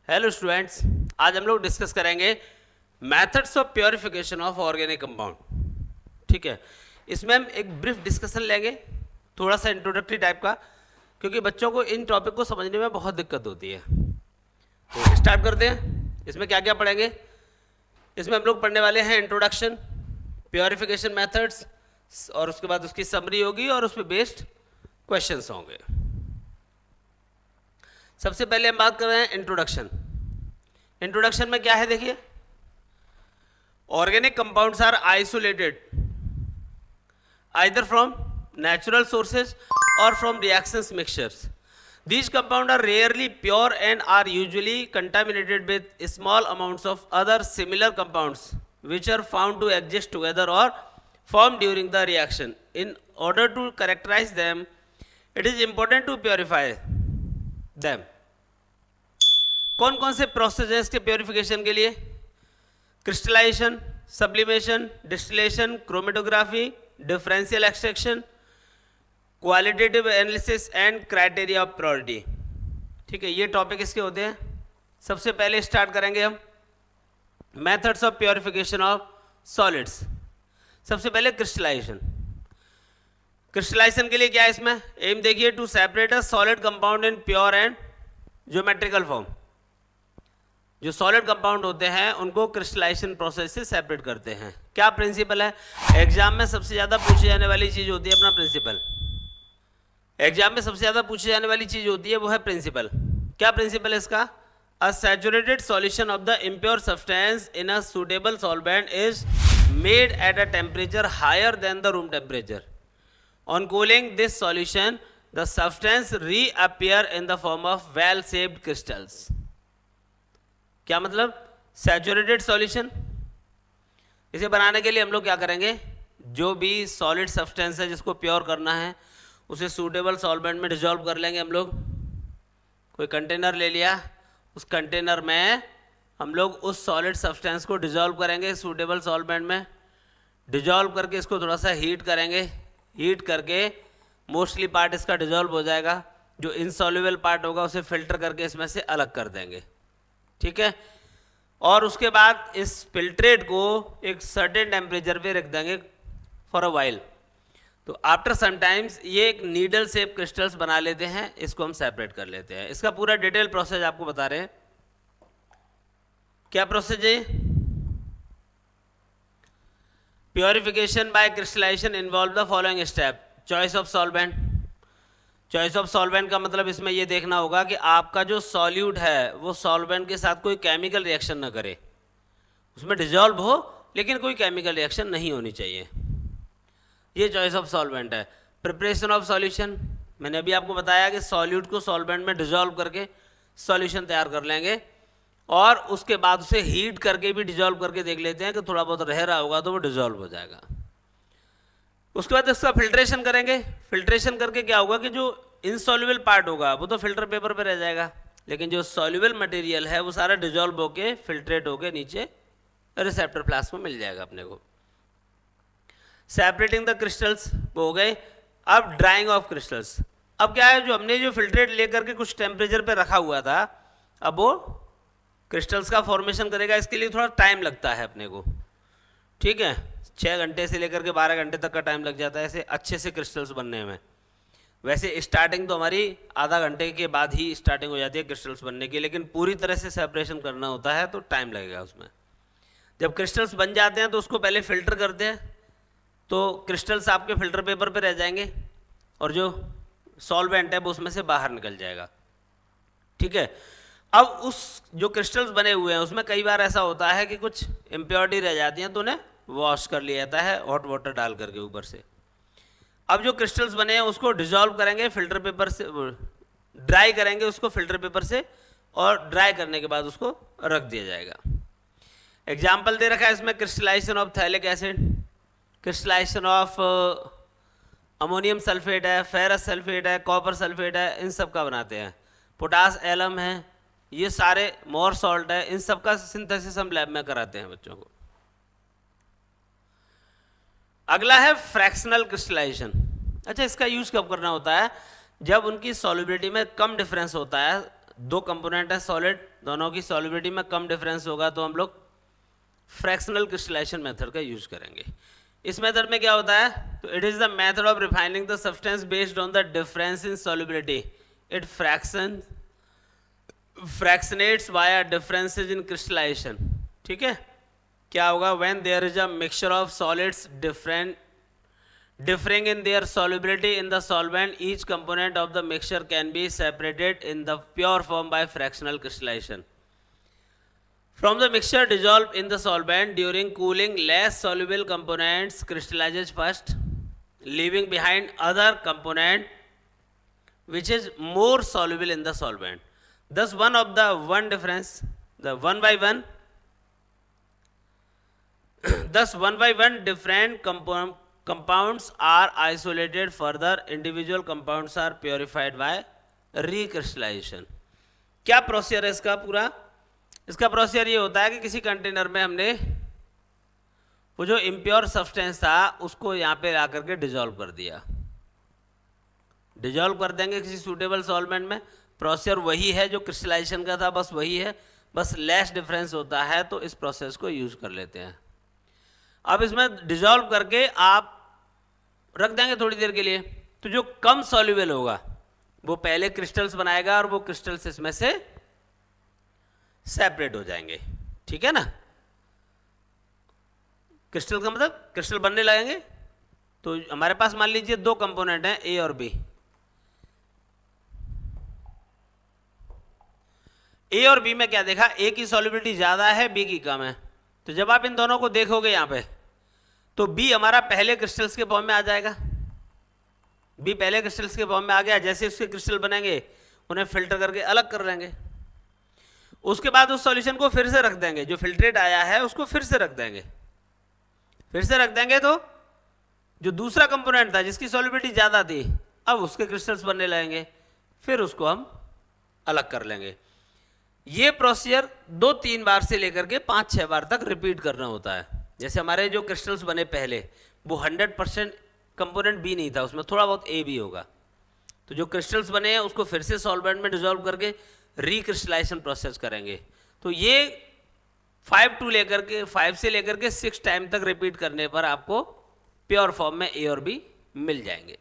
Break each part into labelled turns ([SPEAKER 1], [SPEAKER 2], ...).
[SPEAKER 1] Hello students, आज हम लोग डिस्कस करेंगे methods of purification of organic compound. ठीक है, इसमें हम एक ब्रीफ डिस्कशन लेंगे, थोड़ा सा इंट्रोडक्टरी टाइप का, क्योंकि बच्चों को इन टॉपिक को समझने में बहुत दिक्कत होती है। तो स्टार्ट करते हैं। इसमें क्या क्या पढ़ेंगे? इसमें हम लोग पढ़ने वाले हैं इंट्रोडक्शन, प्योरिफिकेशन मेथड्स, और उसके बाद उसकी समरी होगी और उस पर बेस्ड क्वेश्चंस होंगे। सबसे पहले हम बात कर रहे हैं इंट्रोडक्शन। इंट्रोडक्शन में क्या है देखिए, organic compounds are isolated either from natural sources और from reactions mixtures. These compounds are rarely pure and are usually contaminated with small amounts of other similar compounds which are found to exist together or form during the reaction. In order to characterize them, it is important to purify them. कौन कौन से process हैं इसके purification के लिए? Crystallization, sublimation, distillation, chromatography, differential extraction, qualitative analysis and criteria of purity. ठीक है, ये टॉपिक इसके होते हैं। सबसे पहले स्टार्ट करेंगे हम methods of purification of solids. सबसे पहले क्रिस्टलाइजेशन। क्रिस्टलाइजेशन के लिए क्या है इसमें एम देखिए, to separate a solid compound in pure and geometrical form. जो सॉलिड कंपाउंड होते हैं उनको क्रिस्टलाइजेशन प्रोसेस से सेपरेट करते हैं। क्या प्रिंसिपल है? एग्जाम में सबसे ज़्यादा पूछी जाने वाली चीज़ होती है अपना प्रिंसिपल। एग्जाम में सबसे ज़्यादा पूछी जाने वाली चीज़ होती है वो है प्रिंसिपल। क्या प्रिंसिपल है इसका? A saturated solution of the impure substance in a suitable solvent is made at a temperature higher than the room temperature. On cooling this solution the substance reappear in the form of well shaped crystals. क्या मतलब? Saturated solution, इसे बनाने के लिए हम लोग क्या करेंगे, जो भी सॉलिड सब्सटेंस है जिसको प्योर करना है उसे सूटेबल सॉल्वेंट में डिजॉल्व कर लेंगे हम लोग। कोई कंटेनर ले लिया, उस कंटेनर में हम लोग उस सॉलिड सब्सटेंस को डिजॉल्व करेंगे सूटेबल सॉल्वेंट में। डिजॉल्व करके इसको थोड़ा सा हीट करेंगे। हीट करके मोस्टली पार्ट इसका डिजॉल्व हो जाएगा, जो इनसॉल्युबल पार्ट होगा उसे फिल्टर करके इसमें से अलग कर देंगे। ठीक है, और उसके बाद इस फिल्ट्रेट को एक सर्टेन टेम्परेचर पे रख देंगे फॉर अ वाइल। तो आफ्टर सम टाइम्स ये एक नीडल शेप क्रिस्टल्स बना लेते हैं, इसको हम सेपरेट कर लेते हैं। इसका पूरा डिटेल प्रोसेस आपको बता रहे हैं। क्या प्रोसेस है? Purification by crystallization involve the following step. Choice of solvent. Choice of solvent का मतलब इसमें ये देखना होगा कि आपका जो सॉल्यूट है वो सॉल्वेंट के साथ कोई केमिकल रिएक्शन ना करे, उसमें डिजॉल्व हो लेकिन कोई केमिकल रिएक्शन नहीं होनी चाहिए। ये चॉइस ऑफ सॉल्वेंट है। प्रिपरेशन ऑफ सॉल्यूशन, मैंने अभी आपको बताया कि सॉल्यूट को सॉल्वेंट में डिजॉल्व करके सॉल्यूशन तैयार कर लेंगे, और उसके बाद उसे हीट करके भी डिजॉल्व करके देख लेते हैं कि थोड़ा बहुत रह रहा होगा तो वो डिजॉल्व हो जाएगा। उसके बाद इसका फिल्ट्रेशन करेंगे। फिल्ट्रेशन करके क्या होगा कि जो इनसॉल्युबल पार्ट होगा वो तो फिल्टर पेपर पे रह जाएगा, लेकिन जो सॉल्युबल मटेरियल है वो सारा डिजॉल्व होके फिल्ट्रेट होके नीचे रिसेप्टर फ्लास्क में मिल जाएगा अपने को। सेपरेटिंग द क्रिस्टल्स वो हो गए। अब ड्राइंग ऑफ क्रिस्टल्स। अब क्या है, जो हमने जो फिल्ट्रेट लेकर के कुछ टेम्परेचर पे रखा हुआ था, अब वो क्रिस्टल्स का फॉर्मेशन करेगा। इसके लिए थोड़ा टाइम लगता है अपने को। ठीक है, 6 घंटे से लेकर के 12 घंटे तक का टाइम लग जाता है ऐसे अच्छे से क्रिस्टल्स बनने में। वैसे स्टार्टिंग तो हमारी आधा घंटे के बाद ही स्टार्टिंग हो जाती है क्रिस्टल्स बनने की, लेकिन पूरी तरह से सेपरेशन करना होता है तो टाइम लगेगा उसमें। जब क्रिस्टल्स बन जाते हैं तो उसको पहले फिल्टर करते हैं, तो क्रिस्टल्स आपके फिल्टर पेपर पे रह जाएंगे और जो सॉल्वेंट है वो उसमें से बाहर निकल जाएगा। ठीक है, अब उस जो क्रिस्टल्स बने हुए हैं उसमें कई बार ऐसा होता है कि कुछ इम्प्योरिटी रह जाती हैं तो उन्हें वॉश कर लिया जाता है हॉट वाटर डाल करके ऊपर से। अब जो क्रिस्टल्स बने हैं उसको डिजॉल्व करेंगे फिल्टर पेपर से, ड्राई करेंगे उसको फिल्टर पेपर से, और ड्राई करने के बाद उसको रख दिया जाएगा। एग्जाम्पल दे रखा है इसमें, crystallization of phthalic acid, crystallization of ammonium sulphate है, फेरस सल्फेट है, कॉपर सल्फेट है, इन सब का बनाते हैं। पोटास एलम है, ये सारे मोर सॉल्ट है, इन सब का सिंथेसिस हम लैब में कराते हैं बच्चों को। अगला है फ्रैक्शनल क्रिस्टलाइजेशन। अच्छा, इसका यूज कब करना होता है? जब उनकी सॉल्युबिलिटी में कम डिफरेंस होता है दो कंपोनेंट है सॉलिड, दोनों की सॉलिबिलिटी में कम डिफरेंस होगा तो हम लोग फ्रैक्शनल क्रिस्टलाइजेशन मेथड का यूज करेंगे। इस मेथड में क्या होता है, तो it is the method of refining the substance based on the difference in solubility, it fractionates via differences in crystallization. ठीक है, क्या होगा, when there is a mixture of solids differing in their solubility in the solvent, each component of the mixture can be separated in the pure form by fractional crystallization. From the mixture dissolved in the solvent during cooling, less soluble components crystallizes first, leaving behind other component which is more soluble in the solvent. Thus one difference, the one by one different compounds are isolated, further individual compounds are purified by recrystallization. क्या procedure है इसका पूरा, इसका procedure ये होता है कि किसी कंटेनर में हमने वो जो इम्प्योर सब्सटेंस था उसको यहाँ पे ला करके डिजोल्व कर दिया, डिजोल्व कर देंगे किसी सूटेबल सॉल्वेंट में। प्रोसीजर वही है जो क्रिस्टलाइजेशन का था, बस वही है, बस लेस डिफरेंस होता है, तो इस प्रोसेस को यूज कर लेते हैं। अब इसमें डिजोल्व करके आप रख देंगे थोड़ी देर के लिए, तो जो कम सॉल्युबल होगा वो पहले क्रिस्टल्स बनाएगा और वो क्रिस्टल्स इसमें से सेपरेट हो जाएंगे। ठीक है ना, क्रिस्टल का मतलब क्रिस्टल बनने लगेंगे। तो हमारे पास मान लीजिए दो कंपोनेंट हैं ए और बी, ए और बी में क्या देखा, ए की सॉल्युबिलिटी ज्यादा है, बी की कम है। तो जब आप इन दोनों को देखोगे यहां पे, तो बी हमारा पहले क्रिस्टल्स के फॉर्म में आ जाएगा, बी पहले क्रिस्टल्स के फॉर्म में आ गया। जैसे उसके क्रिस्टल बनेंगे उन्हें फिल्टर करके अलग कर लेंगे, उसके बाद उस सॉल्यूशन को फिर से रख देंगे, जो फिल्ट्रेट आया है उसको फिर से रख देंगे, फिर से रख देंगे, तो जो दूसरा कंपोनेंट था जिसकी सॉल्युबिलिटी ज्यादा थी अब उसके क्रिस्टल्स बनने लगेंगे, फिर उसको हम अलग कर लेंगे। ये प्रोसीजर 2-3 बार से लेकर के 5-6 बार तक रिपीट करना होता है। जैसे हमारे जो क्रिस्टल्स बने पहले वो 100% कंपोनेंट बी नहीं था, उसमें थोड़ा बहुत ए भी होगा, तो जो क्रिस्टल्स बने हैं उसको फिर से सॉल्वेंट में डिसॉल्व करके रिक्रिस्टलाइजेशन प्रोसेस करेंगे। तो ये 5 से लेकर के 6 टाइम तक रिपीट करने पर आपको प्योर फॉर्म में ए और बी मिल जाएंगे।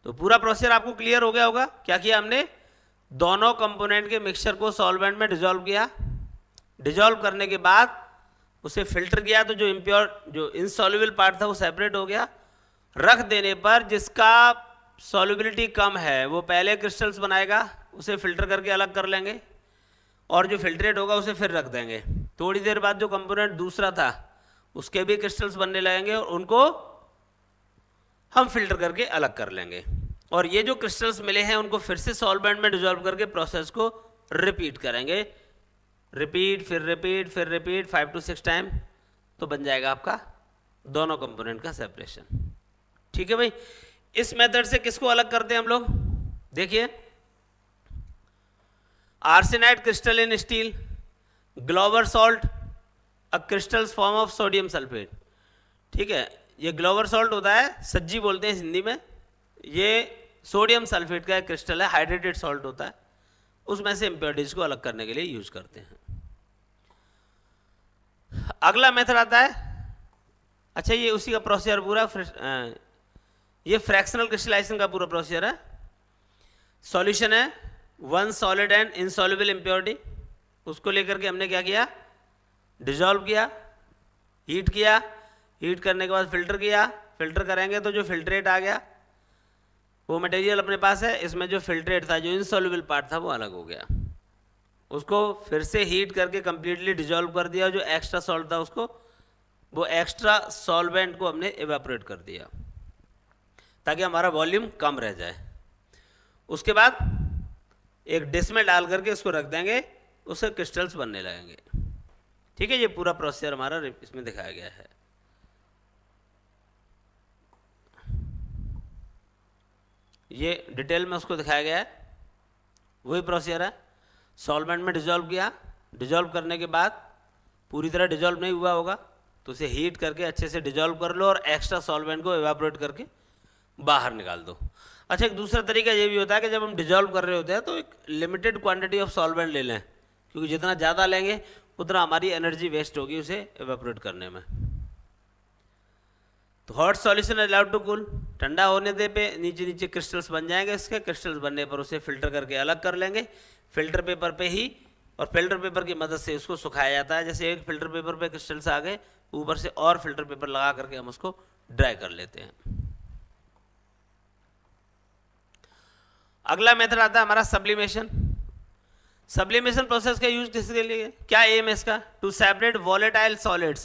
[SPEAKER 1] तो पूरा प्रोसीजर आपको क्लियर हो गया होगा। क्या किया हमने, दोनों कंपोनेंट के मिक्सचर को सॉल्वेंट में डिसॉल्व किया, डिसॉल्व करने के बाद उसे फिल्टर किया, तो जो इम्प्योर जो इनसॉल्युबल पार्ट था वो सेपरेट हो गया। रख देने पर जिसका सॉल्युबिलिटी कम है वो पहले क्रिस्टल्स बनाएगा, उसे फिल्टर करके अलग कर लेंगे, और जो फिल्ट्रेट होगा उसे फिर रख देंगे। थोड़ी देर बाद जो कंपोनेंट दूसरा था उसके भी क्रिस्टल्स बनने लगेंगे और उनको हम फिल्टर करके अलग कर लेंगे, और ये जो क्रिस्टल्स मिले हैं उनको फिर से सॉल्वेंट में डिसॉल्व करके प्रोसेस को रिपीट करेंगे, रिपीट फिर रिपीट फिर रिपीट 5 to 6 टाइम, तो बन जाएगा आपका दोनों कंपोनेंट का सेपरेशन। ठीक है भाई, इस मेथड से किसको अलग करते हैं हम लोग, देखिए, arsenide crystal in steel, Glauber salt a crystals form of sodium sulphate. ठीक है, ये ग्लोबर सॉल्ट होता है, सज्जी बोलते हैं हिंदी में, ये सोडियम सल्फेट का एक क्रिस्टल है, हाइड्रेटेड सॉल्ट होता है, उसमें से इम्प्योरिटीज को अलग करने के लिए यूज करते हैं। अगला मेथड आता है, अच्छा ये उसी का प्रोसीजर पूरा, ये फ्रैक्शनल क्रिस्टलाइजेशन का पूरा प्रोसीजर है। सॉल्यूशन है 1 सॉलिड एंड इनसॉल्युबल इम्प्योरिटी, उसको लेकर के हमने क्या किया, डिसॉल्व किया, हीट किया, हीट करने के बाद फिल्टर किया, फिल्टर करेंगे तो जो फिल्ट्रेट आ गया वो मटेरियल अपने पास है, इसमें जो फिल्ट्रेट था, जो इनसॉल्युबल पार्ट था वो अलग हो गया, उसको फिर से हीट करके कंप्लीटली डिसॉल्व कर दिया, जो एक्स्ट्रा सॉल्ट था उसको, वो एक्स्ट्रा सॉल्वेंट को हमने एवेपोरेट कर दिया ताकि हमारा वॉल्यूम कम रह जाए। उसके बाद एक डिश में डाल करके उसको रख देंगे, उससे क्रिस्टल्स बनने लगेंगे। ठीक है, ये पूरा प्रोसीजर हमारा इसमें दिखाया गया है। ये डिटेल में उसको दिखाया गया है, वही प्रोसीजर है। सॉल्वेंट में डिसॉल्व किया, डिसॉल्व करने के बाद पूरी तरह डिसॉल्व नहीं हुआ होगा तो उसे हीट करके अच्छे से डिसॉल्व कर लो और एक्स्ट्रा सॉल्वेंट को एवापोरेट करके बाहर निकाल दो। अच्छा, एक दूसरा तरीका ये भी होता है कि जब हम डिजॉल्व कर रहे होते हैं तो एक लिमिटेड क्वांटिटी ऑफ सॉल्वेंट ले लें, क्योंकि जितना ज़्यादा लेंगे उतना हमारी एनर्जी वेस्ट होगी उसे एवेपोरेट करने में। तो hot solution allowed to cool, ठंडा होने दे पे नीचे नीचे क्रिस्टल्स बन जाएंगे, इसके क्रिस्टल्स बनने पर उसे फिल्टर करके अलग कर लेंगे फिल्टर पेपर पे ही, और फिल्टर पेपर की मदद से उसको सुखाया जाता है। जैसे एक फिल्टर पेपर पे क्रिस्टल्स आ गए, ऊपर से और फिल्टर पेपर लगा करके हम उसको ड्राई कर लेते हैं। अगला मेथड आता है हमारा सब्लिमेशन। सब्लिमेशन प्रोसेस का यूज किसके लिए, क्या एम है इसका? To separate volatile solids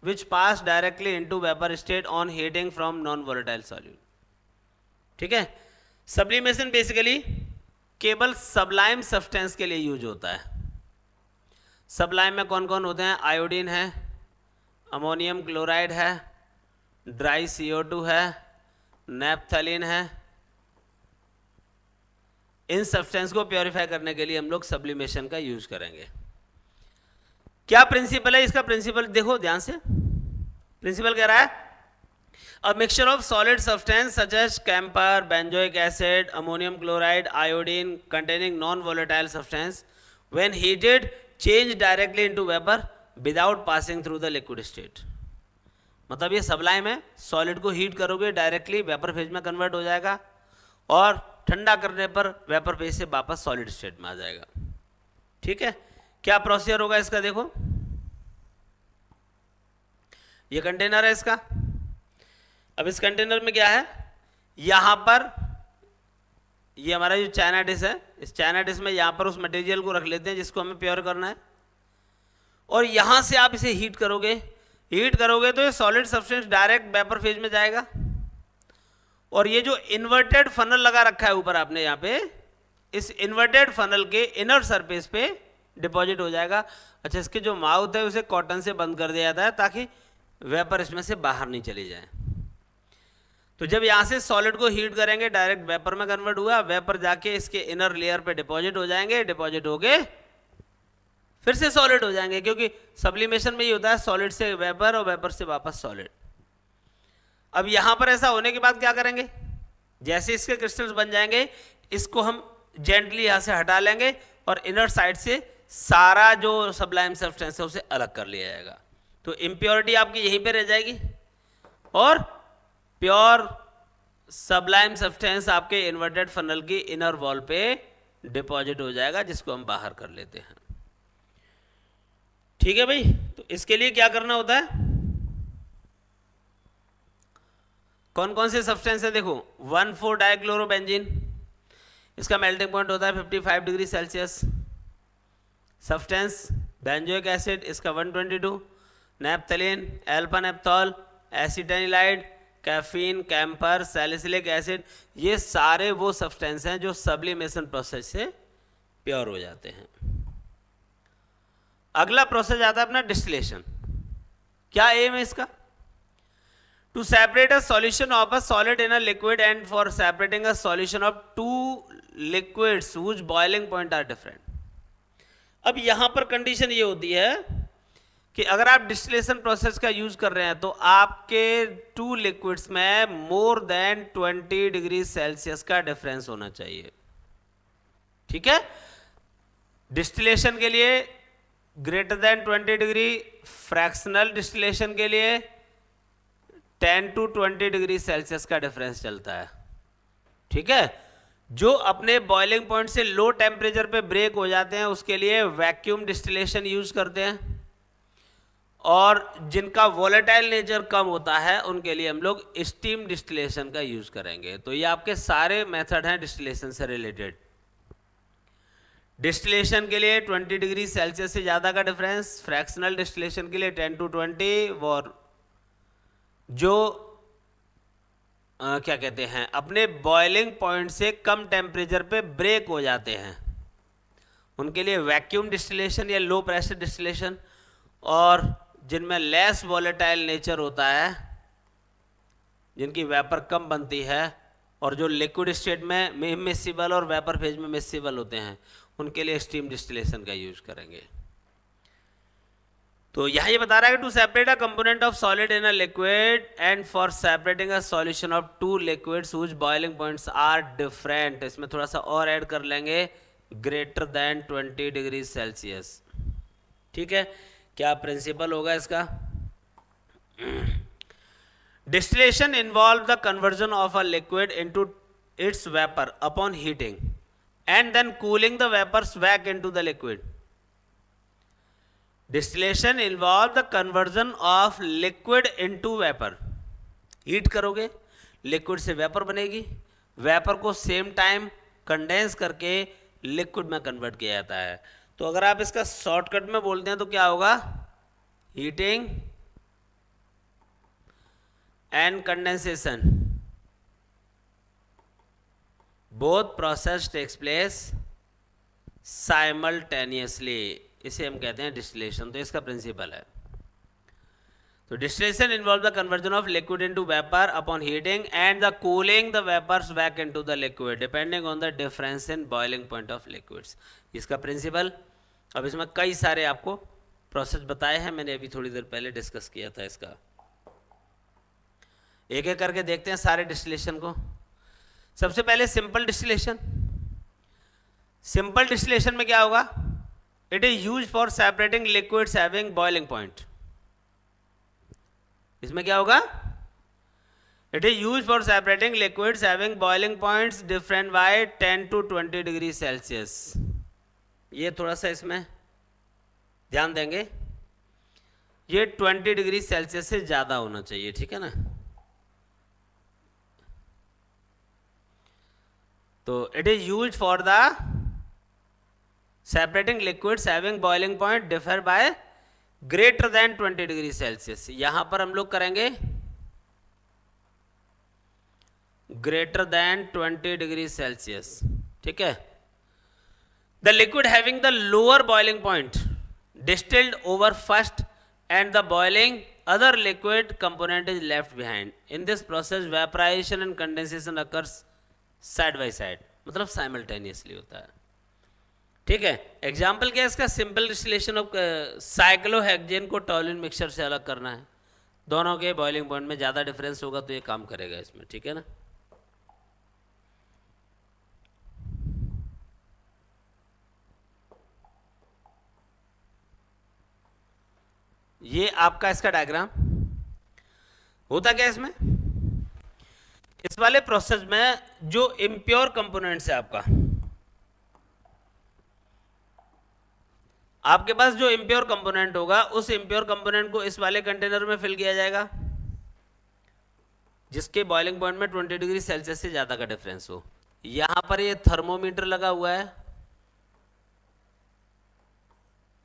[SPEAKER 1] which pass directly into vapour state on heating from non volatile solute. ठीक है, सब्लिमेशन बेसिकली केवल सबलाइम सब्सटेंस के लिए यूज होता है। सबलाइम में कौन कौन होते हैं? आयोडीन है, अमोनियम क्लोराइड है, ड्राई CO2 है, नेप्थलीन है। इन सब्सटेंस को प्योरीफाई करने के लिए हम लोग सब्लिमेशन का यूज करेंगे। क्या प्रिंसिपल है इसका? प्रिंसिपल देखो ध्यान से, प्रिंसिपल कह रहा है a mixture of solid substance such as camphor, benzoic acid, ammonium chloride, iodine containing non volatile substance when heated change directly into vapour without passing through the liquid state. मतलब ये sublime है, solid को heat करोगे directly vapour phase में convert हो जाएगा और ठंडा करने पर वेपर फेज से वापस सॉलिड स्टेट में आ जाएगा। ठीक है, क्या प्रोसीजर होगा इसका? देखो ये कंटेनर है इसका। अब इस कंटेनर में क्या है, यहां पर ये हमारा जो चाइना डिश है, इस चाइना डिश में यहां पर उस मटेरियल को रख लेते हैं जिसको हमें प्योर करना है, और यहां से आप इसे हीट करोगे। हीट करोगे तो ये solid substance direct vapour phase में जाएगा, और ये जो इन्वर्टेड फनल लगा रखा है ऊपर आपने यहाँ पे, इस इन्वर्टेड फनल के इनर सरफेस पे डिपॉजिट हो जाएगा। अच्छा, इसके जो माउथ है उसे कॉटन से बंद कर दिया जाता है ताकि वेपर इसमें से बाहर नहीं चली जाए। तो जब यहाँ से सॉलिड को हीट करेंगे डायरेक्ट वेपर में कन्वर्ट हुआ, वेपर जाके इसके इनर लेयर पे डिपॉजिट हो जाएंगे, डिपॉजिट होके फिर से सॉलिड हो जाएंगे, क्योंकि सब्लिमेशन में ये होता है सॉलिड से वेपर और वेपर से वापस सॉलिड। अब यहां पर ऐसा होने के बाद क्या करेंगे, जैसे इसके क्रिस्टल्स बन जाएंगे इसको हम जेंटली यहां से हटा लेंगे और इनर साइड से सारा जो सबलाइम सब्सटेंस है उसे अलग कर लिया जाएगा। तो इम्प्योरिटी आपकी यहीं पे रह जाएगी और प्योर सबलाइम सब्सटेंस आपके इन्वर्टेड फनल की इनर वॉल पे डिपॉजिट हो जाएगा, जिसको हम बाहर कर लेते हैं। ठीक है भाई, तो इसके लिए क्या करना होता है, कौन कौन से सब्सटेंस है? देखो 1,4-डाइक्लोरोबेंजीन, इसका मेल्टिंग पॉइंट होता है 55 degree Celsius. Substance benzoic acid, इसका 122, naphthalene, alpha naphthol, acetylide, caffeine, camphor, salicylic acid, ये सारे वो सब्सटेंस हैं जो सब्लिमेशन प्रोसेस से प्योर हो जाते हैं। अगला प्रोसेस आता है अपना डिस्टिलेशन। क्या एम है इसका? To separate a solution of a solid in a liquid and for separating a solution of two liquids whose boiling point are different. अब यहां पर कंडीशन ये होती है कि अगर आप डिस्टिलेशन प्रोसेस का यूज कर रहे हैं तो आपके टू लिक्विड्स में मोर देन 20 डिग्री सेल्सियस का डिफरेंस होना चाहिए। ठीक है, डिस्टिलेशन के लिए greater than 20 degree, fractional distillation के लिए 10 to 20 डिग्री सेल्सियस का डिफरेंस चलता है। ठीक है, जो अपने बॉइलिंग पॉइंट से लो टेम्परेचर पे ब्रेक हो जाते हैं उसके लिए वैक्यूम डिस्टिलेशन यूज करते हैं, और जिनका वोलेटाइल नेचर कम होता है उनके लिए हम लोग स्टीम डिस्टिलेशन का यूज करेंगे। तो ये आपके सारे मेथड हैं डिस्टिलेशन से रिलेटेड। डिस्टिलेशन के लिए 20 डिग्री सेल्सियस से ज़्यादा का डिफरेंस, फ्रैक्शनल डिस्टिलेशन के लिए 10 to 20, और जो क्या कहते हैं अपने बॉइलिंग पॉइंट से कम टेम्परेचर पे ब्रेक हो जाते हैं उनके लिए वैक्यूम डिस्टिलेशन या लो प्रेशर डिस्टिलेशन, और जिनमें लेस वॉलेटाइल नेचर होता है, जिनकी वेपर कम बनती है और जो लिक्विड स्टेट में इमिसिबल और वेपर फेज में मिसिबल होते हैं, उनके लिए स्टीम डिस्टिलेशन का यूज करेंगे। तो यहाँ ये बता रहा है कि to separate a component of solid in a liquid and for separating a solution of two liquids which boiling points are different, इसमें थोड़ा सा और ऐड कर लेंगे, ग्रेटर देन 20 डिग्री सेल्सियस। ठीक है, क्या प्रिंसिपल होगा इसका? Distillation involve the conversion of a liquid into its vapour upon heating and then cooling the vapours back into the liquid. Distillation involve the conversion of liquid into vapour, heat करोगे liquid से vapour बनेगी, vapour को same time condense करके liquid में convert किया जाता है। तो अगर आप इसका शॉर्टकट में बोलते हैं तो क्या होगा? Heating and condensation, both process takes place simultaneously, इसे हम कहते हैं डिस्टिलेशन। तो इसका प्रिंसिपल है, तो distillation involve the conversion of liquid into vapour upon heating and the cooling the vapours back into the liquid depending on the difference in boiling point of liquids. इसका principle, अब इसमें कई सारे आपको प्रोसेस बताए हैं, मैंने अभी थोड़ी देर पहले डिस्कस किया था इसका। एक एक करके देखते हैं सारे डिस्टिलेशन को। सबसे पहले सिंपल डिस्टिलेशन। सिंपल डिस्टिलेशन में क्या होगा? It is use for separating liquids having boiling point. इसमें क्या होगा? It is use for separating liquids having boiling points different by 10 to 20 degree Celsius. ये थोड़ा सा इसमें ध्यान देंगे, ये 20 डिग्री सेल्सियस से ज्यादा होना चाहिए, ठीक है ना? तो it is use for the separating liquids having boiling point differ by greater than 20 degree Celsius. यहां पर हम लोग करेंगे ग्रेटर देन 20 डिग्री सेल्सियस, ठीक है? The liquid having the lower boiling point distilled over first and the boiling other liquid component is left behind. In this process vaporization and condensation occurs side by side, मतलब simultaneously होता है, ठीक है? Example क्या है इसका? Simple distillation of cyclohexane को toluene mixture से अलग करना है, दोनों के बॉइलिंग पॉइंट में ज़्यादा डिफरेंस होगा तो ये काम करेगा इसमें, ठीक है ना? ये आपका इसका डायग्राम होता क्या है इसमें? इस वाले प्रोसेस में जो इम्प्योर कंपोनेंट्स है आपके पास जो इम्प्योर कंपोनेंट होगा उस इम्प्योर कंपोनेंट को इस वाले कंटेनर में फिल किया जाएगा जिसके बॉइलिंग पॉइंट में 20 डिग्री सेल्सियस से ज्यादा का डिफरेंस हो। यहां पर ये थर्मोमीटर लगा हुआ है,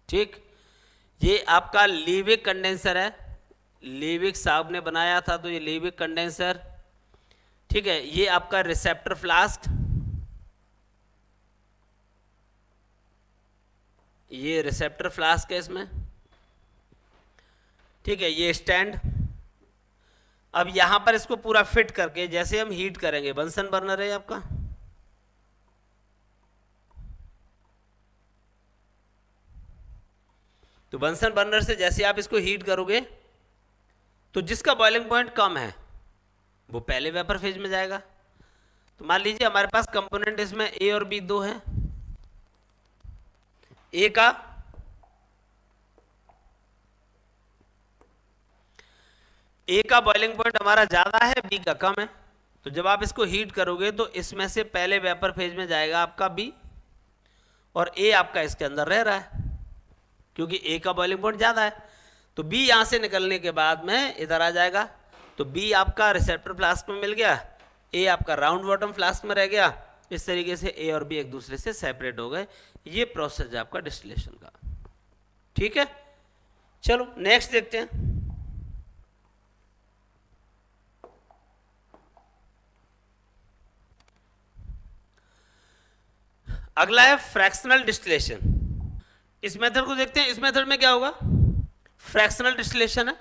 [SPEAKER 1] ठीक? ये आपका लीविक कंडेंसर है, लीविक साहब ने बनाया था तो ये लीविक कंडेंसर, ठीक है? ये आपका रिसेप्टर फ्लास्क, ये रिसेप्टर फ्लास्क है इसमें, ठीक है? ये स्टैंड। अब यहां पर इसको पूरा फिट करके जैसे हम हीट करेंगे, बंसन बर्नर है आपका, तो बंसन बर्नर से जैसे आप इसको हीट करोगे तो जिसका बॉइलिंग पॉइंट कम है वो पहले वेपर फेज में जाएगा। तो मान लीजिए हमारे पास कंपोनेंट इसमें ए और बी दो हैं, ए का बॉइलिंग पॉइंट हमारा ज्यादा है, बी का कम है। तो जब आप इसको हीट करोगे तो इसमें से पहले वेपर फेज में जाएगा आपका बी और ए आपका इसके अंदर रह रहा है क्योंकि ए का बॉइलिंग पॉइंट ज्यादा है। तो बी यहां से निकलने के बाद में इधर आ जाएगा, तो बी आपका रिसेप्टर फ्लास्क में मिल गया, ए आपका राउंड बॉटम फ्लास्क में रह गया। इस तरीके से ए और बी एक दूसरे से सेपरेट हो गए। ये प्रोसेस है आपका डिस्टिलेशन का, ठीक है? चलो नेक्स्ट देखते हैं। अगला है फ्रैक्शनल डिस्टिलेशन। इस मेथड को देखते हैं। इस मेथड में क्या होगा? फ्रैक्शनल डिस्टिलेशन है।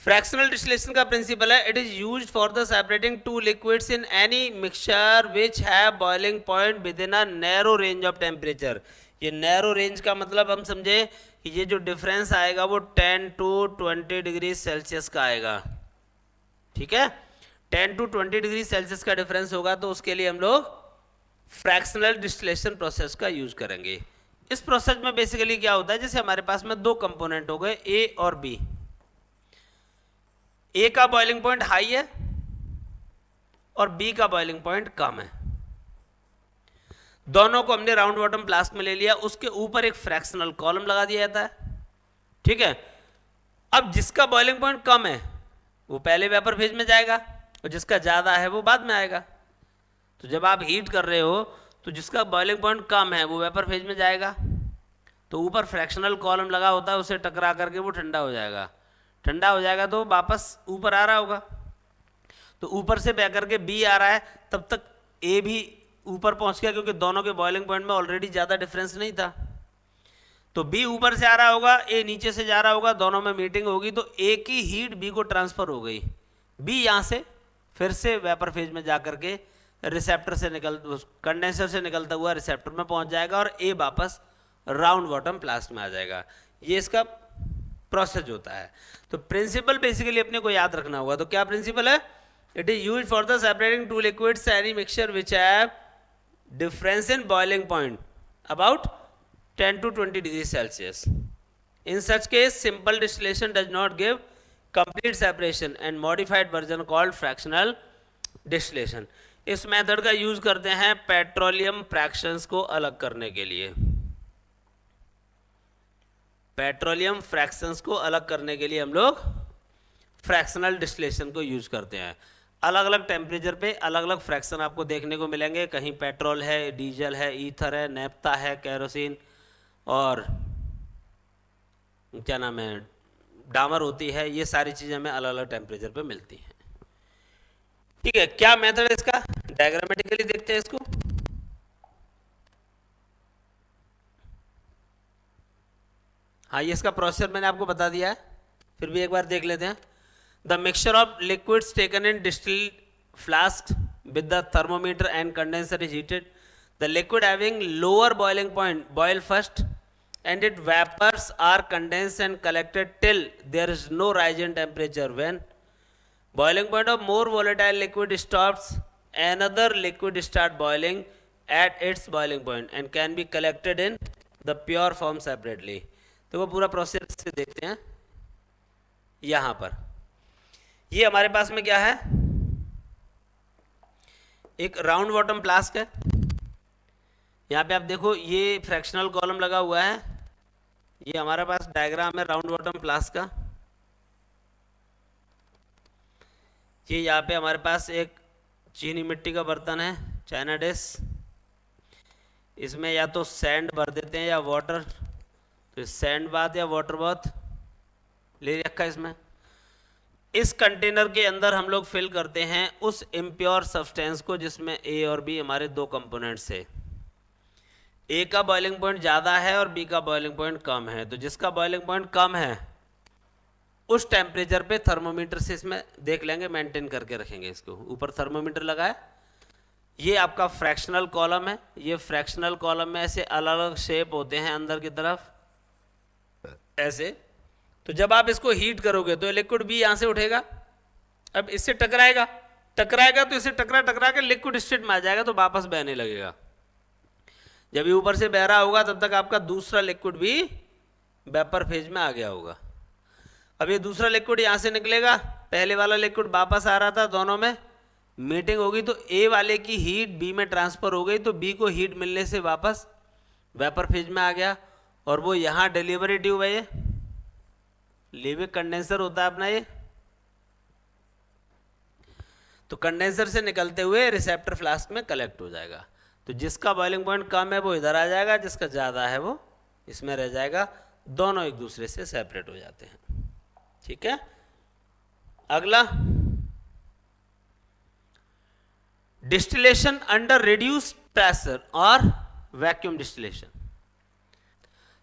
[SPEAKER 1] फ्रैक्शनल डिस्टिलेशन का प्रिंसिपल है, it is use for the separating two liquids in any mixture which have boiling point with in a narrow range of temperature. ये नैरो रेंज का मतलब हम समझे कि ये जो डिफरेंस आएगा वो 10 to 20 डिग्री सेल्सियस का आएगा, ठीक है। 10 to 20 डिग्री सेल्सियस का डिफरेंस होगा तो उसके लिए हम लोग फ्रैक्शनल डिस्टिलेशन प्रोसेस का यूज करेंगे। इस प्रोसेस में बेसिकली क्या होता है, जैसे हमारे पास में दो कंपोनेंट हो गए ए और बी। ए का बॉइलिंग पॉइंट हाई है और बी का बॉइलिंग पॉइंट कम है। दोनों को हमने राउंड बॉटम फ्लास्क में ले लिया, उसके ऊपर एक फ्रैक्शनल कॉलम लगा दिया जाता है, ठीक है। अब जिसका बॉइलिंग पॉइंट कम है वो पहले वेपर फेज में जाएगा और जिसका ज़्यादा है वो बाद में आएगा। तो जब आप हीट कर रहे हो तो जिसका बॉइलिंग पॉइंट कम है वो वेपर फेज में जाएगा, तो ऊपर फ्रैक्शनल कॉलम लगा होता है, उसे टकरा करके वो ठंडा हो जाएगा। ठंडा हो जाएगा तो वापस ऊपर आ रहा होगा, तो ऊपर से बह करके बी आ रहा है, तब तक ए भी ऊपर पहुंच गया क्योंकि दोनों के बॉइलिंग पॉइंट में ऑलरेडी ज़्यादा डिफरेंस नहीं था। तो बी ऊपर से आ रहा होगा, ए नीचे से जा रहा होगा, दोनों में मीटिंग होगी तो ए की हीट बी को ट्रांसफर हो गई। बी यहाँ से फिर से वेपर फेज में जा करके रिसेप्टर से कंडेंसर से निकलता हुआ रिसेप्टर में पहुंच जाएगा और ए वापस राउंड बॉटम फ्लास्क में आ जाएगा। ये इसका प्रोसेस होता है। तो प्रिंसिपल बेसिकली अपने को याद रखना होगा। तो क्या प्रिंसिपल है, it is use for the separating two liquids any mixture which have difference in boiling point about 10 to 20 degrees Celsius. In such case, simple distillation does not give complete separation and modified version called fractional distillation. इस method का use करते हैं petroleum fractions को अलग करने के लिए। Petroleum fractions को अलग करने के लिए हम लोग फ्रैक्शनल डिस्टिलेशन को यूज करते हैं। अलग अलग टेम्परेचर पे अलग अलग फ्रैक्शन आपको देखने को मिलेंगे। कहीं पेट्रोल है, डीजल है, ईथर है, नेफ्ता है, केरोसिन और क्या नाम है, डामर होती है। ये सारी चीज़ें हमें अलग अलग टेम्परेचर पे मिलती हैं, ठीक है। क्या मेथड है इसका, डायग्रामेटिकली देखते हैं इसको। हाँ, ये इसका प्रोसेसर मैंने आपको बता दिया है, फिर भी एक बार देख लेते हैं। The mixture of liquids taken in distilled flask with the thermometer and condenser is heated. The liquid having lower boiling point boil first, and its vapors are condensed and collected till there is no rise in temperature. When boiling point of more volatile liquid stops, another liquid start boiling at its boiling point and can be collected in the pure form separately. तो वो पूरा process से देखते हैं। यहाँ पर ये हमारे पास में क्या है, एक राउंड बॉटम फ्लास्क है। यहाँ पे आप देखो ये फ्रैक्शनल कॉलम लगा हुआ है। ये हमारे पास डायग्राम है राउंड बॉटम फ्लास्क का। ये यहाँ पे हमारे पास एक चीनी मिट्टी का बर्तन है, चाइना डिश। इसमें या तो सैंड भर देते हैं या वाटर, तो सैंड बाथ या वाटर बाथ ले रखा है इसमें। इस कंटेनर के अंदर हम लोग फिल करते हैं उस इम्प्योर सब्सटेंस को जिसमें ए और बी हमारे दो कंपोनेंट्स है। ए का बॉइलिंग पॉइंट ज़्यादा है और बी का बॉइलिंग पॉइंट कम है। तो जिसका बॉइलिंग पॉइंट कम है उस टेम्परेचर पे थर्मोमीटर से इसमें देख लेंगे, मेंटेन करके रखेंगे इसको। ऊपर थर्मोमीटर लगा है। ये आपका फ्रैक्शनल कॉलम है। ये फ्रैक्शनल कॉलम में ऐसे अलग अलग शेप होते हैं अंदर की तरफ ऐसे। तो जब आप इसको हीट करोगे तो लिक्विड भी यहाँ से उठेगा, अब इससे टकराएगा तो इससे टकरा के लिक्विड स्टेट में आ जाएगा, तो वापस बहने लगेगा। जब ये ऊपर से बह रहा होगा तब तक आपका दूसरा लिक्विड भी वेपर फेज में आ गया होगा। अब ये दूसरा लिक्विड यहाँ से निकलेगा, पहले वाला लिक्विड वापस आ रहा था, दोनों में मीटिंग होगी तो ए वाले की हीट बी में ट्रांसफर हो गई, तो बी को हीट मिलने से वापस वेपर फेज में आ गया। और वो यहाँ डिलीवरी ट्यूब है, ये लीविक कंडेंसर होता है अपना ये। तो कंडेंसर से निकलते हुए रिसेप्टर फ्लास्क में कलेक्ट हो जाएगा। तो जिसका बॉइलिंग पॉइंट कम है वो इधर आ जाएगा, जिसका ज़्यादा है वो इसमें रह जाएगा। दोनों एक दूसरे से सेपरेट हो जाते हैं, ठीक है। अगला, डिस्टिलेशन अंडर रिड्यूस्ड प्रेशर और vacuum distillation.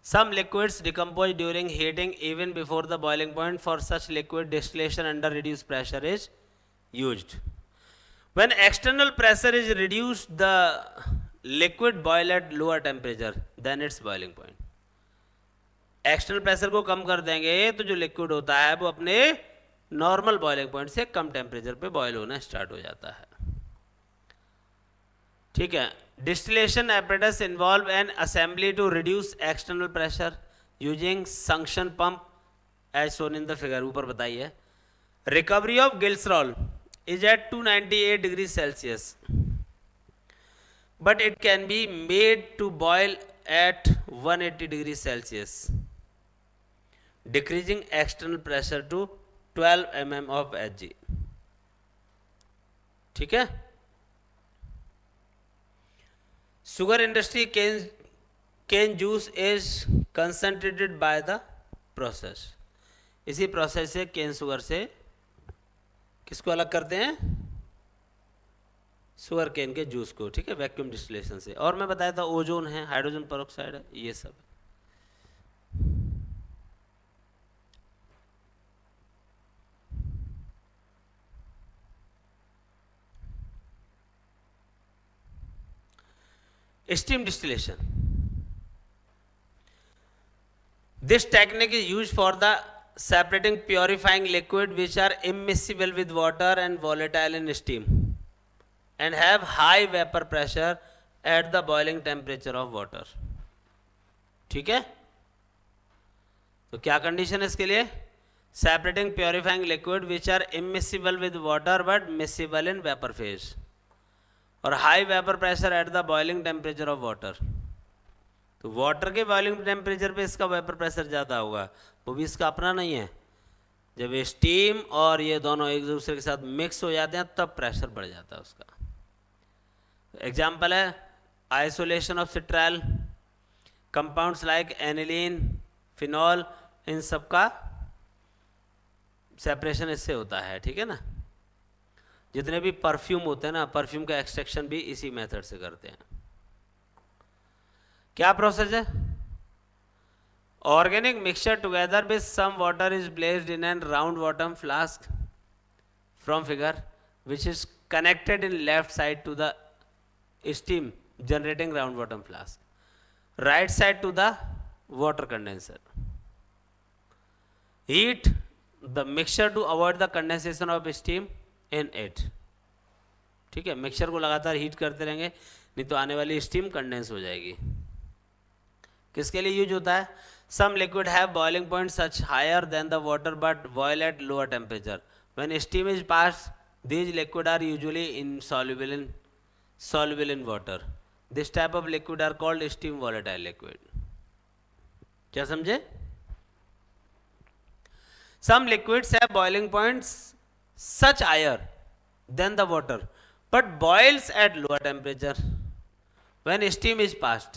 [SPEAKER 1] Some liquids decompose during heating even before the boiling point. For such liquid, distillation under reduced pressure is used. When external pressure is reduced, the liquid boil at lower temperature than its boiling point. External pressure को कम कर देंगे तो जो liquid होता है वो अपने normal boiling point से कम टेम्परेचर पे बॉयल होना स्टार्ट हो जाता है. ठीक है. Distillation apparatus involve an assembly to reduce external pressure using suction pump as shown in the figure. ऊपर बताइए. Recovery of glycerol is at 298 degrees Celsius, but it can be made to boil at 180 degrees Celsius, decreasing external pressure to 12 mm of Hg. ठीक है. Sugar industry cane juice is concentrated by the process. इसी process से cane sugar से किसको अलग करते हैं? Sugar cane के जूस को. ठीक है. वैक्यूम डिस्टिलेशन से. और मैं बताया था ओजोन है, हाइड्रोजन पेरोक्साइड है, ये सब. Steam distillation. This technique is used for the separating purifying liquid which are immiscible with water and volatile in steam and have high vapor pressure at the boiling temperature of water. ठीक है. तो क्या condition है इसके लिए? Separating purifying liquid which are immiscible with water but miscible in vapor phase और high vapour pressure at the boiling temperature of water. तो water के बॉइलिंग टेम्परेचर पे इसका वेपर प्रेशर ज़्यादा होगा, वो भी इसका अपना नहीं है. जब ये स्टीम और ये दोनों एक दूसरे के साथ मिक्स हो जाते हैं तब प्रेशर बढ़ जाता है उसका. एग्जाम्पल है आइसोलेशन ऑफ सिट्राइल कंपाउंड्स लाइक एनिलीन, फिनॉल, इन सब का सेपरेशन इससे होता है. ठीक है ना. जितने भी परफ्यूम होते हैं ना, परफ्यूम का एक्सट्रैक्शन भी इसी मेथड से करते हैं. क्या प्रोसेस है? Organic mixture together with some water is placed in an round bottom flask from figure which is connected in left side to the steam generating round bottom flask, right side to the water condenser. Heat the mixture to avoid the condensation of steam in it. ठीक है. Mixture को लगातार heat करते रहेंगे, नहीं तो आने वाली स्टीम कंडेंस हो जाएगी. किसके लिए यूज होता है? Some liquid have boiling point such higher than the water but boil at lower temperature. When steam is pass these liquid are usually insoluble in water. This type of liquid are called steam volatile liquid. क्या समझे? Some liquids have boiling points such higher than the water but boils at lower temperature. When steam is passed,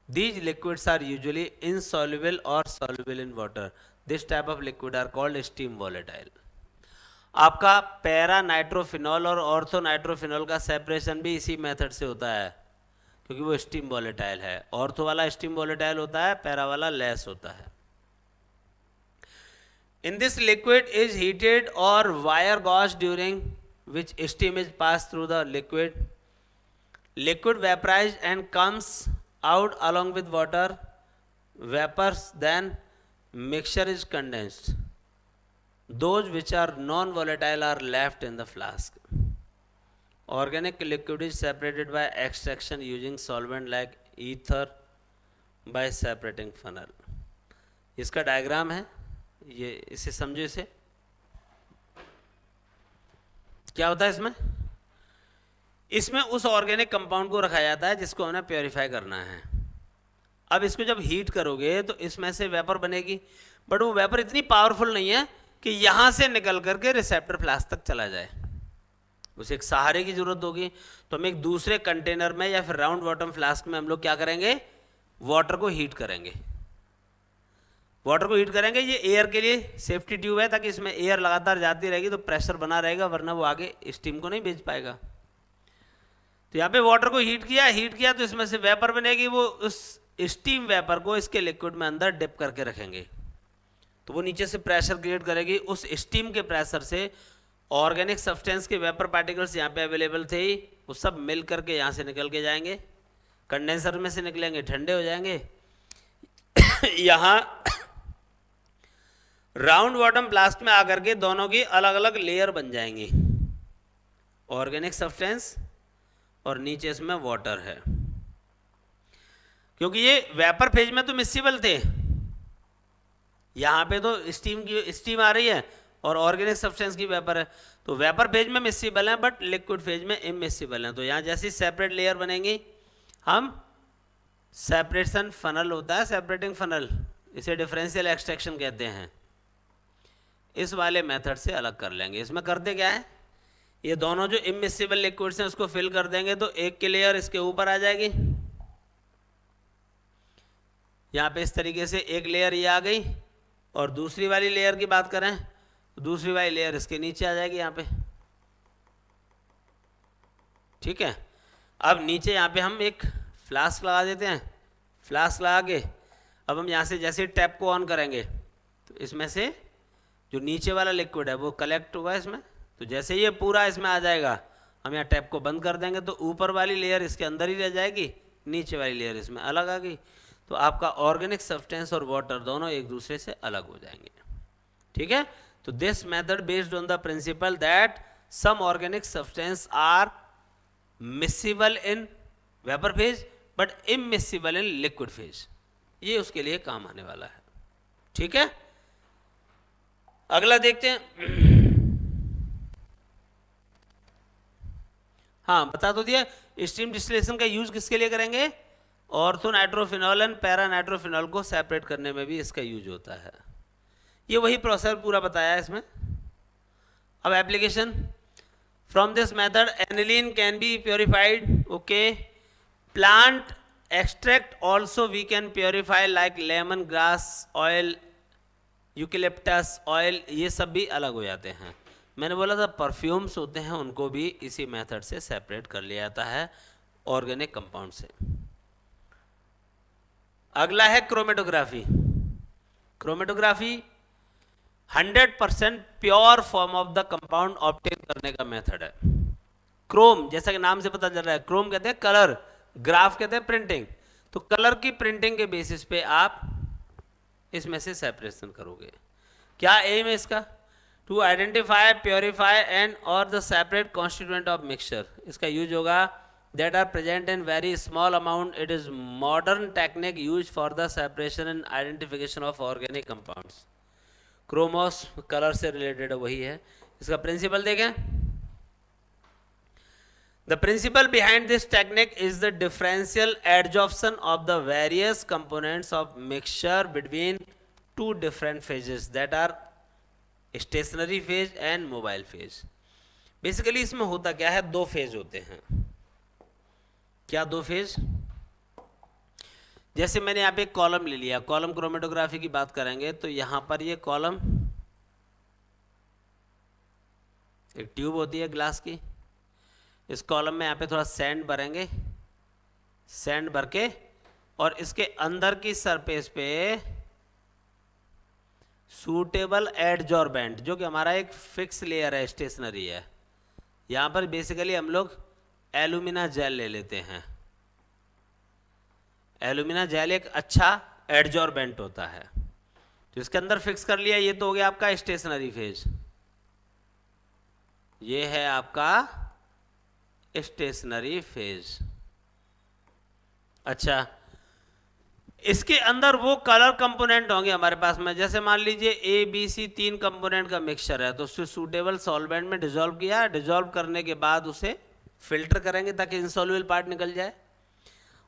[SPEAKER 1] these liquids are usually insoluble or soluble in water. This type of liquid are called steam volatile. आपका para nitrophenol और ortho nitrophenol का separation भी इसी method से होता है, क्योंकि वो स्टीम वॉलेटाइल है. ऑर्थो वाला स्टीम वॉलेटाइल होता है, पैरा वाला लेस होता है. In this liquid is heated or wire gauge during which steam is passed through the liquid. Liquid vaporized and comes out along with water vapors, then mixture is condensed. Those which are non-volatile are left in the flask. Organic liquid is separated by extraction using solvent like ether by separating funnel. इसका diagram है, ये इसे समझो. इसे क्या होता है? इसमें उस ऑर्गेनिक कंपाउंड को रखा जाता है जिसको हमें प्योरीफाई करना है. अब इसको जब हीट करोगे तो इसमें से वेपर बनेगी, बट वो वेपर इतनी पावरफुल नहीं है कि यहां से निकल करके रिसेप्टर फ्लास्क तक चला जाए. उसे एक सहारे की जरूरत होगी. तो हम एक दूसरे कंटेनर में या फिर राउंड बॉटम फ्लास्क में हम लोग क्या करेंगे? वाटर को हीट करेंगे. वाटर को हीट करेंगे. ये एयर के लिए सेफ्टी ट्यूब है, ताकि इसमें एयर लगातार जाती रहेगी तो प्रेशर बना रहेगा, वरना वो आगे स्टीम को नहीं भेज पाएगा. तो यहाँ पे वाटर को हीट किया तो इसमें से वेपर बनेगी, वो उस स्टीम वेपर को इसके लिक्विड में अंदर डिप करके रखेंगे, तो वो नीचे से प्रेशर क्रिएट करेगी। उस स्टीम के प्रेशर से ऑर्गेनिक सब्सटेंस के वेपर पार्टिकल्स यहाँ पे अवेलेबल थे ही, वो सब मिल करके यहाँ से निकल के जाएंगे, कंडेंसर में से निकलेंगे, ठंडे हो जाएंगे। यहाँ राउंड बॉटम ब्लास्ट में आकर के दोनों की अलग अलग लेयर बन जाएंगी, ऑर्गेनिक सब्सटेंस और नीचे इसमें वाटर है। क्योंकि ये वेपर फेज में तो मिसिबल थे, यहाँ पे तो स्टीम आ रही है और ऑर्गेनिक सब्सटेंस की वेपर है, तो वेपर फेज में मिसिबल है बट लिक्विड फेज में इमिसिबल है। तो यहाँ जैसी सेपरेट लेयर बनेंगी, हम सेपरेशन फनल होता है, सेपरेटिंग फनल, इसे डिफरेंशियल एक्सट्रैक्शन कहते हैं, इस वाले मेथड से अलग कर लेंगे। इसमें करते क्या है, ये दोनों जो इमिसिबल लिक्विड्स हैं उसको फिल कर देंगे, तो एक की लेयर इसके ऊपर आ जाएगी, यहाँ पे इस तरीके से एक लेयर ये आ गई, और दूसरी वाली लेयर की बात करें तो दूसरी वाली लेयर इसके नीचे आ जाएगी यहाँ पे, ठीक है। अब नीचे यहाँ पे हम एक फ्लास्क लगा देते हैं, फ्लास्क लगा के अब हम यहाँ से जैसे टैप को ऑन करेंगे तो इसमें से जो नीचे वाला लिक्विड है वो कलेक्ट होगा इसमें, तो जैसे ये पूरा इसमें आ जाएगा हम यहाँ टैप को बंद कर देंगे, तो ऊपर वाली लेयर इसके अंदर ही रह जाएगी, नीचे वाली लेयर इसमें अलग आ गई, तो आपका ऑर्गेनिक सब्सटेंस और वाटर दोनों एक दूसरे से अलग हो जाएंगे, ठीक है। तो this method based on the principle that some organic substance are miscible in vapour phase but immiscible in liquid phase, ये उसके लिए काम आने वाला है, ठीक है। अगला देखते हैं। हाँ, बता तो दिया स्टीम डिस्टिलेशन का यूज किसके लिए करेंगे, ortho nitrophenol and para nitrophenol को सेपरेट करने में भी इसका यूज होता है। ये वही प्रोसेस पूरा बताया है इसमें। अब application, from this method aniline can be purified, okay. Plant extract also we can purify like lemon grass oil, eucalyptus oil, ये सब भी अलग हो जाते हैं। मैंने बोला था परफ्यूम्स होते हैं उनको भी इसी मेथड से सेपरेट कर लिया जाता है ऑर्गेनिक कंपाउंड से। अगला है chromatography. Chromatography 100% pure form of the compound obtain करने का मेथड है। क्रोम, जैसा कि नाम से पता चल रहा है, क्रोम कहते हैं कलर, ग्राफ कहते हैं प्रिंटिंग, तो कलर की प्रिंटिंग के बेसिस पे आप इसमें से सेपरेशन करोगे। क्या एम है इसका, टू आइडेंटिफाई, प्योरीफाई एंड और the separate constituent of mixture. इसका यूज होगा that are present in very small amount. It is modern technique used for the separation and identification of organic compounds. ChromeOS colour से related वही है। इसका principal देखें, the principle behind this technique is the differential adsorption of the various components of mixture between two different phases that are stationary phase and mobile phase. Basically इसमें होता क्या है, दो फेज होते हैं। क्या दो फेज, जैसे मैंने यहाँ पे एक कॉलम ले लिया, कॉलम क्रोमेटोग्राफी की बात करेंगे तो यहाँ पर ये कॉलम एक ट्यूब होती है ग्लास की, इस कॉलम में यहाँ पे थोड़ा सैंड भरेंगे, सैंड भर के और इसके अंदर की सरफेस पे सूटेबल एडजॉर्बेंट, जो कि हमारा एक फिक्स लेयर है, स्टेशनरी है, यहाँ पर बेसिकली हम लोग एल्यूमिना जेल ले लेते हैं। एल्यूमिना जेल एक अच्छा एडजॉर्बेंट होता है, तो इसके अंदर फिक्स कर लिया। ये तो हो गया आपका स्टेशनरी फेज, ये है आपका स्टेशनरी फेज। अच्छा, इसके अंदर वो कलर कंपोनेंट होंगे हमारे पास में, जैसे मान लीजिए ए बी सी 3 कंपोनेंट का मिक्सचर है, तो उससे सूटेबल सॉल्वेंट में डिसॉल्व किया, डिसॉल्व करने के बाद उसे फिल्टर करेंगे ताकि इनसॉल्युबल पार्ट निकल जाए।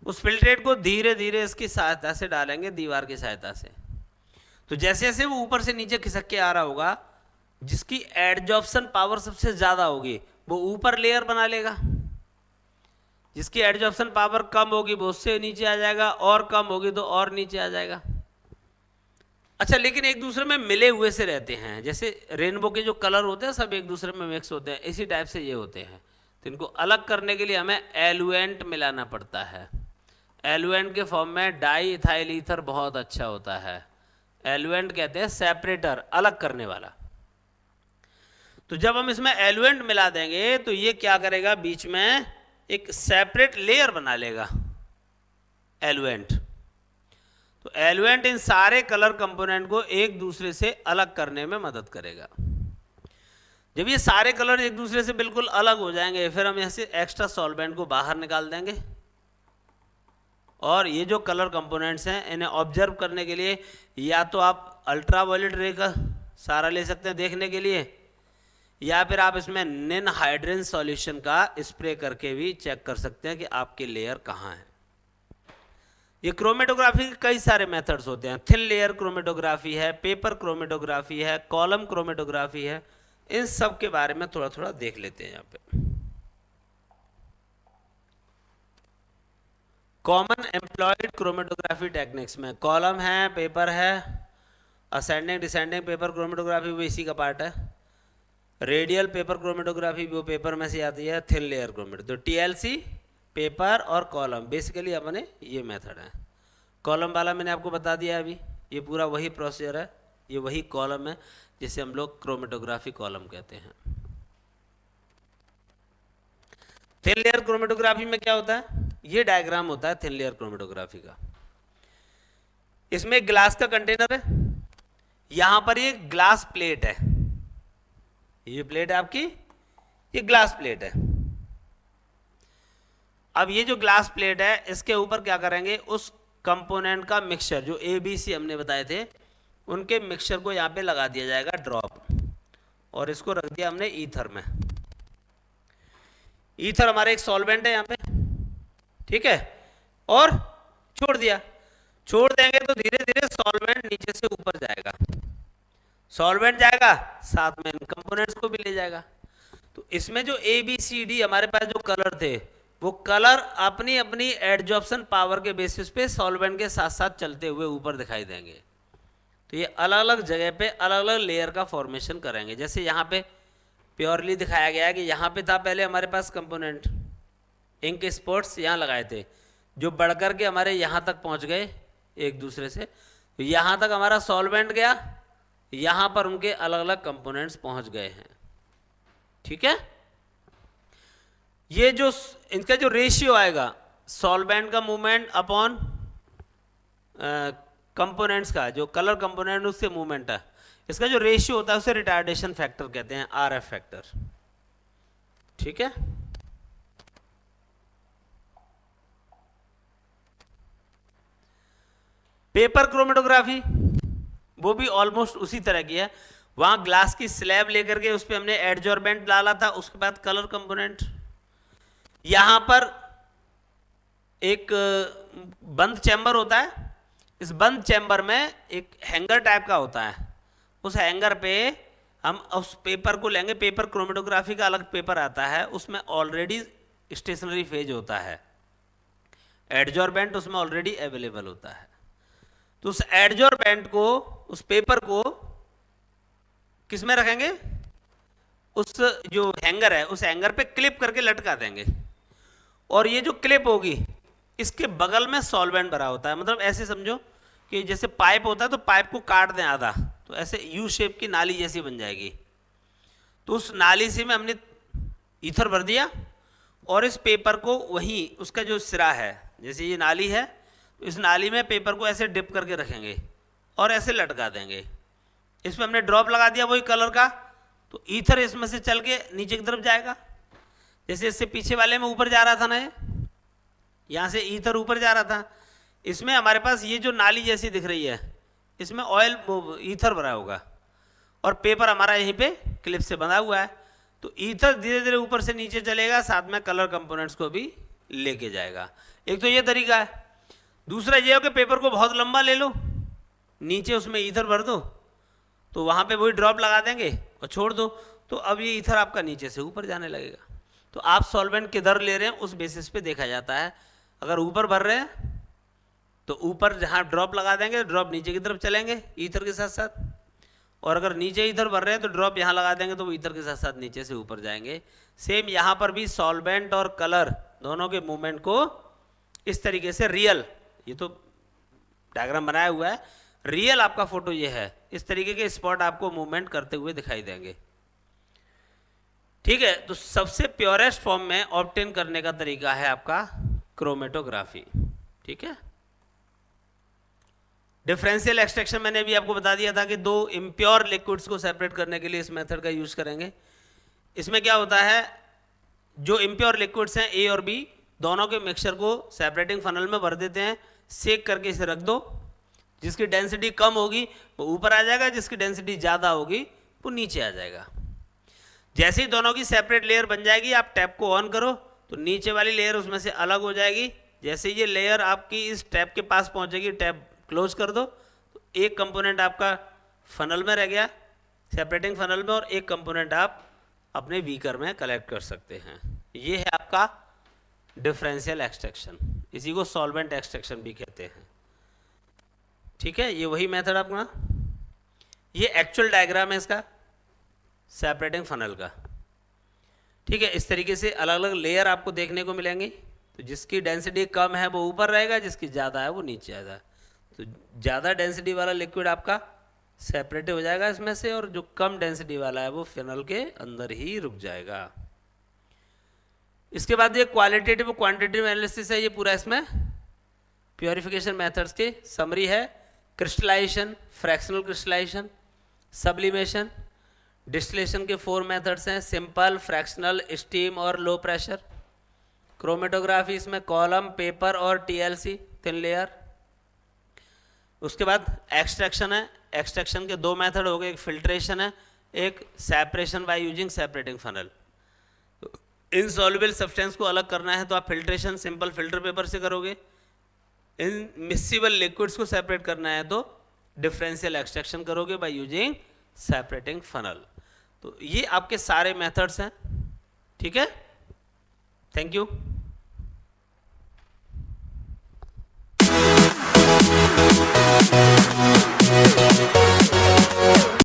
[SPEAKER 1] उस फिल्ट्रेट को धीरे धीरे इसकी सहायता से डालेंगे, दीवार की सहायता से, तो जैसे जैसे वो ऊपर से नीचे खिसक के आ रहा होगा, जिसकी एडजॉर्प्शन पावर सबसे ज़्यादा होगी वो ऊपर लेयर बना लेगा, जिसकी एडजॉर्प्शन पावर कम होगी वो उससे नीचे आ जाएगा, और कम होगी तो और नीचे आ जाएगा। अच्छा, लेकिन एक दूसरे में मिले हुए से रहते हैं, जैसे रेनबो के जो कलर होते हैं सब एक दूसरे में मिक्स होते हैं, इसी टाइप से ये होते हैं। तो इनको अलग करने के लिए हमें एलुएंट मिलाना पड़ता है। एलुएंट के फॉर्म में डाई इथाइल ईथर बहुत अच्छा होता है। एलुएंट कहते हैं सेपरेटर, अलग करने वाला। तो जब हम इसमें एलुएंट मिला देंगे तो ये क्या करेगा, बीच में एक सेपरेट लेयर बना लेगा एलुएंट। तो एलुएंट इन सारे कलर कंपोनेंट को एक दूसरे से अलग करने में मदद करेगा। जब ये सारे कलर एक दूसरे से बिल्कुल अलग हो जाएंगे, फिर हम यहाँ से एक्स्ट्रा सॉल्वेंट को बाहर निकाल देंगे और ये जो कलर कंपोनेंट्स हैं इन्हें ऑब्जर्व करने के लिए या तो आप अल्ट्रावायलेट रे का सहारा ले सकते हैं देखने के लिए, या फिर आप इसमें निन हाइड्रेन सॉल्यूशन का स्प्रे करके भी चेक कर सकते हैं कि आपके लेयर कहाँ है। ये क्रोमेटोग्राफी के कई सारे मेथड्स होते हैं। थिन लेयर क्रोमेटोग्राफी है, पेपर क्रोमेटोग्राफी है, कॉलम क्रोमेटोग्राफी है। इन सब के बारे में थोड़ा थोड़ा देख लेते हैं यहाँ पे। कॉमन एम्प्लॉयड क्रोमेटोग्राफी टेक्निक्स में कॉलम है, पेपर है, असेंडिंग डिसेंडिंग पेपर क्रोमेटोग्राफी वो इसी का पार्ट है। रेडियल पेपर क्रोमेटोग्राफी वो पेपर में से आती है। थिन लेयर क्रोमेटो, तो टीएलसी, पेपर और कॉलम, बेसिकली अपने ये मेथड है। कॉलम वाला मैंने आपको बता दिया अभी, ये पूरा वही प्रोसीजर है, ये वही कॉलम है जिसे हम लोग क्रोमेटोग्राफी कॉलम कहते हैं। थिन लेयर क्रोमेटोग्राफी में क्या होता है, ये डायग्राम होता है थिन लेयर क्रोमेटोग्राफी का। इसमें एक ग्लास का कंटेनर है, यहां पर ये ग्लास प्लेट है, ये प्लेट है आपकी, ये ग्लास प्लेट है। अब ये जो ग्लास प्लेट है इसके ऊपर क्या करेंगे, उस कंपोनेंट का मिक्सचर जो ABC हमने बताए थे उनके मिक्सचर को यहाँ पे लगा दिया जाएगा ड्रॉप, और इसको रख दिया हमने ईथर में। ईथर हमारा एक सॉल्वेंट है यहाँ पे, ठीक है, और छोड़ दिया। छोड़ देंगे तो धीरे धीरे सॉल्वेंट नीचे से ऊपर जाएगा, सॉल्वेंट जाएगा साथ में इन कंपोनेंट्स को भी ले जाएगा। तो इसमें जो ABCD हमारे पास जो कलर थे वो कलर अपनी अपनी एडजॉर्प्शन पावर के बेसिस पे सॉल्वेंट के साथ साथ चलते हुए ऊपर दिखाई देंगे। तो ये अलग अलग जगह पे अलग अलग लेयर का फॉर्मेशन करेंगे। जैसे यहाँ पे प्योरली दिखाया गया है कि यहाँ पे था पहले हमारे पास कंपोनेंट, इंक स्पॉट्स यहाँ लगाए थे जो बढ़ कर के हमारे यहाँ तक पहुँच गए एक दूसरे से। तो यहाँ तक हमारा सॉल्वेंट गया, यहाँ पर उनके अलग अलग कंपोनेंट्स पहुँच गए हैं, ठीक है। ये जो इनका जो रेशियो आएगा सॉल्वेंट का मूवमेंट अपॉन कंपोनेंट्स का, जो कलर कंपोनेंट उससे मूवमेंट है, इसका जो रेशियो होता है उसे रिटार्डेशन फैक्टर कहते हैं, RF फैक्टर, ठीक है। पेपर क्रोमेटोग्राफी वो भी ऑलमोस्ट उसी तरह की है। वहां ग्लास की स्लैब लेकर के उस पर हमने एडजॉर्बेंट डाला था, उसके बाद कलर कंपोनेंट। यहां पर एक बंद चैम्बर होता है, इस बंद चैम्बर में एक हैंगर टाइप का होता है, उस हैंगर पे हम उस पेपर को लेंगे। पेपर क्रोमेटोग्राफी का अलग पेपर आता है, उसमें ऑलरेडी स्टेशनरी फेज होता है, एडजॉर्बेंट उसमें ऑलरेडी अवेलेबल होता है। तो उस एडजॉर्बेंट को, उस पेपर को किस में रखेंगे, उस जो हैंगर है उस हैंगर पे क्लिप करके लटका देंगे। और ये जो क्लिप होगी इसके बगल में सॉल्वेंट भरा होता है। मतलब ऐसे समझो कि जैसे पाइप होता है तो पाइप को काट दें आधा, तो ऐसे यू शेप की नाली जैसी बन जाएगी। तो उस नाली से में हमने ईथर भर दिया और इस पेपर को वहीं उसका जो सिरा है, जैसे ये नाली है तो इस नाली में पेपर को ऐसे डिप करके रखेंगे और ऐसे लटका देंगे। इसमें हमने ड्रॉप लगा दिया वही कलर का, तो ईथर इसमें से चल के नीचे की तरफ जाएगा। जैसे इससे पीछे वाले में ऊपर जा रहा था ना, ये यहाँ से ईथर ऊपर जा रहा था, इसमें हमारे पास ये जो नाली जैसी दिख रही है इसमें ऑयल ईथर भरा होगा और पेपर हमारा यहीं पे क्लिप से बंधा हुआ है। तो ईथर धीरे धीरे ऊपर से नीचे चलेगा, साथ में कलर कंपोनेंट्स को भी लेके जाएगा। एक तो ये तरीका है। दूसरा ये हो कि पेपर को बहुत लंबा ले लो, नीचे उसमें ईथर भर दो, तो वहाँ पे वही ड्रॉप लगा देंगे और छोड़ दो, तो अब ये ईथर आपका नीचे से ऊपर जाने लगेगा। तो आप सॉल्वेंट किधर ले रहे हैं उस बेसिस पे देखा जाता है। अगर ऊपर भर रहे हैं तो ऊपर जहाँ ड्रॉप लगा देंगे, ड्रॉप नीचे की तरफ चलेंगे ईथर के साथ साथ, और अगर नीचे ईथर भर रहे हैं तो ड्रॉप यहाँ लगा देंगे तो वो ईथर के साथ साथ नीचे से ऊपर जाएंगे। सेम यहाँ पर भी सॉल्वेंट और कलर दोनों के मूवमेंट को इस तरीके से रियल, ये तो डायग्राम बनाया हुआ है, रियल आपका फोटो ये है, इस तरीके के स्पॉट आपको मूवमेंट करते हुए दिखाई देंगे। ठीक है, तो सबसे प्योरेस्ट फॉर्म में ऑब्टेन करने का तरीका है आपका क्रोमेटोग्राफी। ठीक है, डिफरेंशियल एक्सट्रैक्शन मैंने अभी आपको बता दिया था कि दो इम्प्योर लिक्विड्स को सेपरेट करने के लिए इस मेथड का यूज करेंगे। इसमें क्या होता है, जो इम्प्योर लिक्विड्स हैं ए और बी दोनों के मिक्सचर को सेपरेटिंग फनल में भर देते हैं, सेक करके इसे रख दो, जिसकी डेंसिटी कम होगी वो ऊपर आ जाएगा, जिसकी डेंसिटी ज़्यादा होगी वो नीचे आ जाएगा। जैसे ही दोनों की सेपरेट लेयर बन जाएगी, आप टैप को ऑन करो तो नीचे वाली लेयर उसमें से अलग हो जाएगी। जैसे ये लेयर आपकी इस टैप के पास पहुंचेगी, टैप क्लोज कर दो तो एक कंपोनेंट आपका फनल में रह गया, सेपरेटिंग फनल में, और एक कंपोनेंट आप अपने बीकर में कलेक्ट कर सकते हैं। ये है आपका डिफरेंशियल एक्सट्रैक्शन, इसी को सॉल्वेंट एक्सट्रैक्शन भी कहते हैं। ठीक है, ये वही मेथड अपना, ये एक्चुअल डायग्राम है इसका सेपरेटिंग फनल का। ठीक है, इस तरीके से अलग अलग लेयर आपको देखने को मिलेंगी। तो जिसकी डेंसिटी कम है वो ऊपर रहेगा, जिसकी ज़्यादा है वो नीचे आएगा। तो ज़्यादा डेंसिटी वाला लिक्विड आपका सेपरेट हो जाएगा इसमें से, और जो कम डेंसिटी वाला है वो फनल के अंदर ही रुक जाएगा। इसके बाद ये क्वालिटेटिव और क्वांटिटेटिव एनालिसिस है, ये पूरा इसमें प्योरिफिकेशन मेथड्स की समरी है। Crystallization, fractional crystallization, sublimation, distillation के 4 मेथड्स हैं, सिंपल, फ्रैक्शनल, स्टीम और लो प्रेशर। क्रोमेटोग्राफी इसमें कॉलम, पेपर और टीएलसी, थिन लेयर। उसके बाद एक्सट्रैक्शन है, एक्सट्रैक्शन के 2 मेथड हो गए, एक फिल्ट्रेशन है, एक separation by using separating funnel. Insoluble substance को अलग करना है तो आप फिल्ट्रेशन सिंपल फिल्टर पेपर से करोगे। इनमिसिबल लिक्विड्स को सेपरेट करना है तो डिफरेंशियल एक्सट्रैक्शन करोगे बाय यूजिंग सेपरेटिंग फनल। तो ये आपके सारे मेथड्स हैं। ठीक है, थैंक यू।